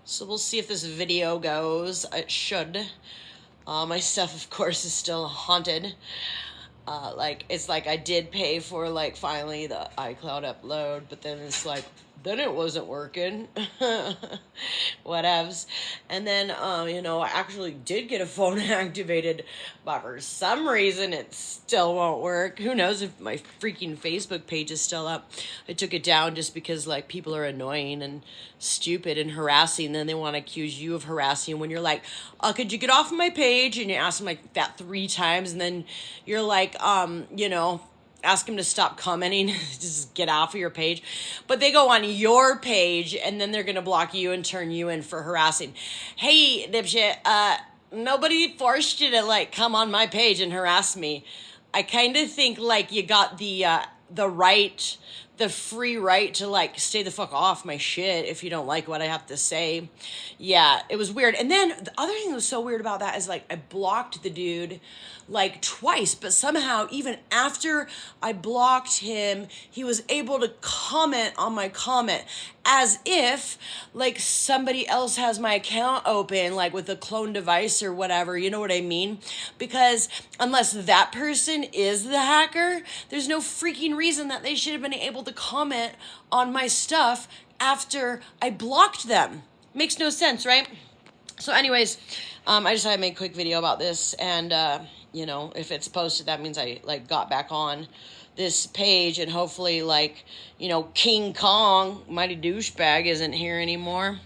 So we'll see if this video goes. It should. My stuff, of course, is still haunted. It's like I did pay for, like, finally the iCloud upload, but then it's like, then it wasn't working. Whatevs. And then, I actually did get a phone activated, but for some reason it still won't work. Who knows if my freaking Facebook page is still up. I took it down just because, like, people are annoying and stupid and harassing. Then they want to accuse you of harassing when you're like, could you get off of my page? And you ask them like that 3 times, and then you're like, ask them to stop commenting, just get off of your page. But they go on your page, and then they're going to block you and turn you in for harassing. Hey, dipshit, nobody forced you to, like, come on my page and harass me. I kind of think, like, you got the right, the free right to, like, stay the fuck off my shit if you don't like what I have to say. Yeah, it was weird. And then the other thing that was so weird about that is, like, I blocked the dude like twice, but somehow even after I blocked him, he was able to comment on my comment as if, like, somebody else has my account open, like with a clone device or whatever, you know what I mean? Because unless that person is the hacker, there's no freaking reason that they should have been able to comment on my stuff after I blocked them. Makes no sense, right? So anyways, I just had to make a quick video about this, and if it's posted, that means I, like, got back on this page, and hopefully, like, King Kong, mighty douchebag, isn't here anymore.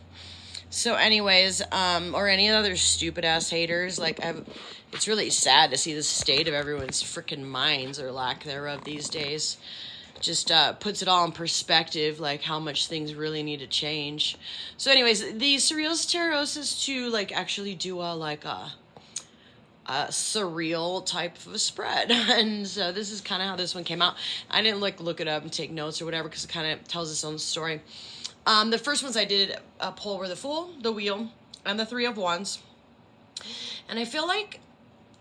So anyways, or any other stupid ass haters, like, it's really sad to see the state of everyone's freaking minds, or lack thereof, these days. Just puts it all in perspective, like, how much things really need to change. So anyways, the Surrealist Tarot is to, like, actually do a surreal type of a spread. And so this is kind of how this one came out. I didn't, like, look it up and take notes or whatever, because it kind of tells its own story. The first ones I did pull were the Fool, the Wheel, and the 3 of Wands. And I feel like,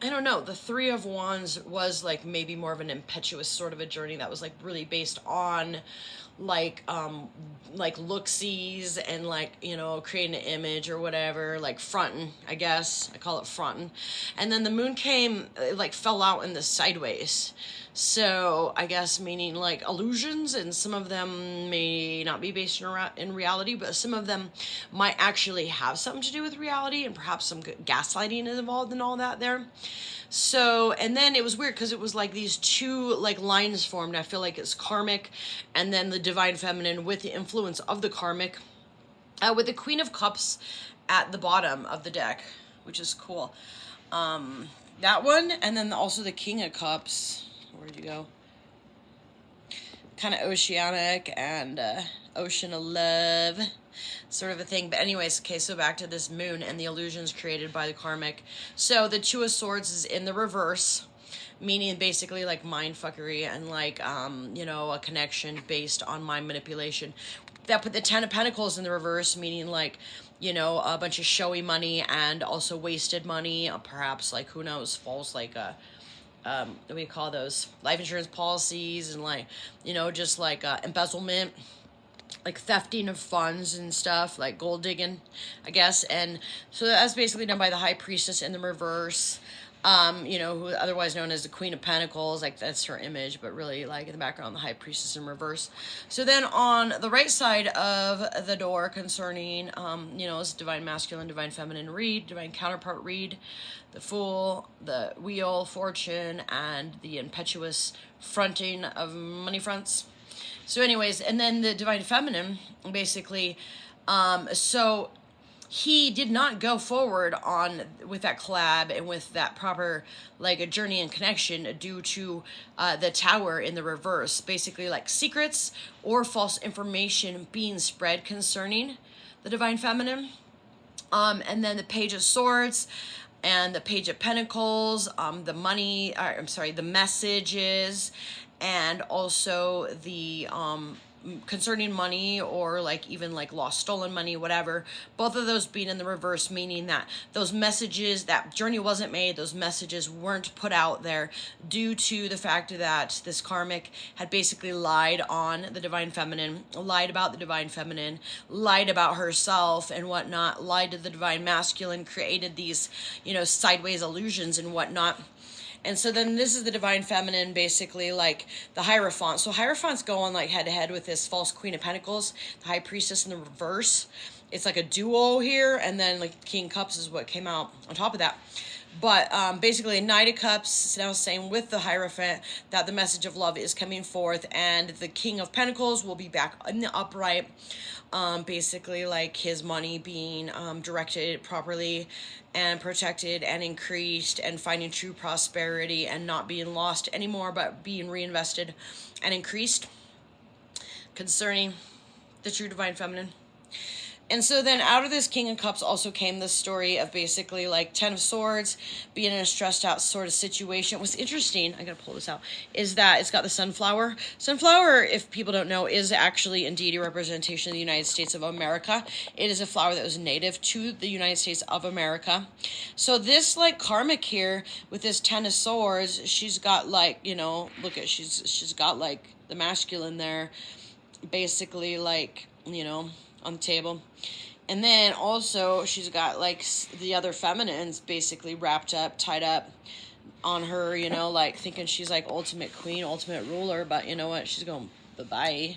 I don't know, the 3 of Wands was, like, maybe more of an impetuous sort of a journey that was, like, really based on, like look-sees and, like, creating an image or whatever, like, fronting, I guess. I call it fronting. And then the Moon came, like, fell out in the sideways. So I guess meaning, like, illusions, and some of them may not be based in reality, but some of them might actually have something to do with reality, and perhaps some gaslighting is involved in all that there. So, and then it was weird because it was like these 2, like, lines formed. I feel like it's Karmic and then the Divine Feminine with the influence of the Karmic, with the Queen of Cups at the bottom of the deck, which is cool. That one, and then also the King of Cups. Where'd you go? Kind of oceanic and ocean of love sort of a thing. But anyways, okay, so back to this Moon and the illusions created by the Karmic. So the 2 of Swords is in the reverse, meaning basically, like, mind fuckery and, like, a connection based on mind manipulation. That put the 10 of Pentacles in the reverse, meaning, like, a bunch of showy money and also wasted money, perhaps, like, who knows, false, like, what do we call those, life insurance policies, and, like, just, like, embezzlement, like, thefting of funds and stuff, like gold digging, I guess. And so that's basically done by the High Priestess in the reverse, who otherwise known as the Queen of Pentacles, like, that's her image, but really, like, in the background, the High Priestess in reverse. So then on the right side of the door concerning, it's Divine Masculine, Divine Feminine read, Divine Counterpart read, the Fool, the Wheel, Fortune, and the impetuous fronting of money fronts. So anyways, and then the Divine Feminine, basically, so he did not go forward with that collab and with that proper, like, a journey and connection due to the Tower in the reverse. Basically, like, secrets or false information being spread concerning the Divine Feminine. And then the Page of Swords and the Page of Pentacles, the messages, and also the concerning money, or like even like lost, stolen money, whatever. Both of those being in the reverse, meaning that those messages, that journey wasn't made, those messages weren't put out there due to the fact that this karmic had basically lied on the divine feminine, lied about the divine feminine, lied about herself and whatnot, lied to the divine masculine, created these, you know, sideways illusions and whatnot. And so then this is the divine feminine, basically like the Hierophant. So Hierophant's going like head to head with this false Queen of Pentacles, the High Priestess in the reverse. It's like a duo here, and then like King of Cups is what came out on top of that. But basically, Knight of Cups is now saying with the Hierophant that the message of love is coming forth, and the King of Pentacles will be back in the upright. Basically, like his money being directed properly and protected and increased, and finding true prosperity and not being lost anymore, but being reinvested and increased concerning the true divine feminine. And so then out of this King of Cups also came the story of basically like Ten of Swords, being in a stressed out sort of situation. What's interesting, I gotta pull this out, is that it's got the sunflower. Sunflower, if people don't know, is actually indeed a representation of the United States of America. It is a flower that was native to the United States of America. So this like karmic here with this Ten of Swords, she's got like, you know, look at, she's got like the masculine there, basically like, you know, on the table. And then also she's got like the other feminines basically wrapped up, tied up on her, you know, like thinking she's like ultimate queen, ultimate ruler, but you know what, she's going bye-bye.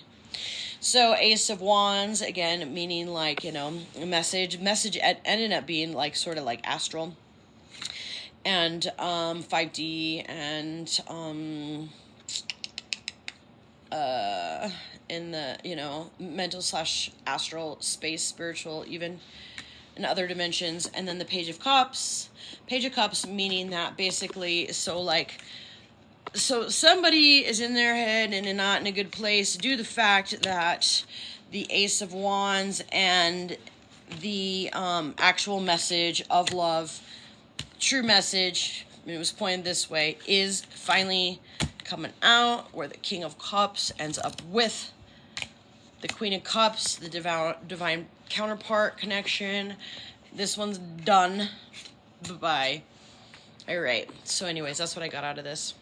So Ace of Wands, again, meaning like, you know, a message ended up being like sort of like astral and 5D and in the, you know, mental / astral space, spiritual, even in other dimensions. And then the Page of Cups meaning that basically, so somebody is in their head and not in a good place due to the fact that the Ace of Wands and the actual message of love, true message, it was pointed this way, is finally coming out, where the King of Cups ends up with the Queen of Cups, the divine counterpart connection. This one's done. Bye-bye. All right. So anyways, that's what I got out of this.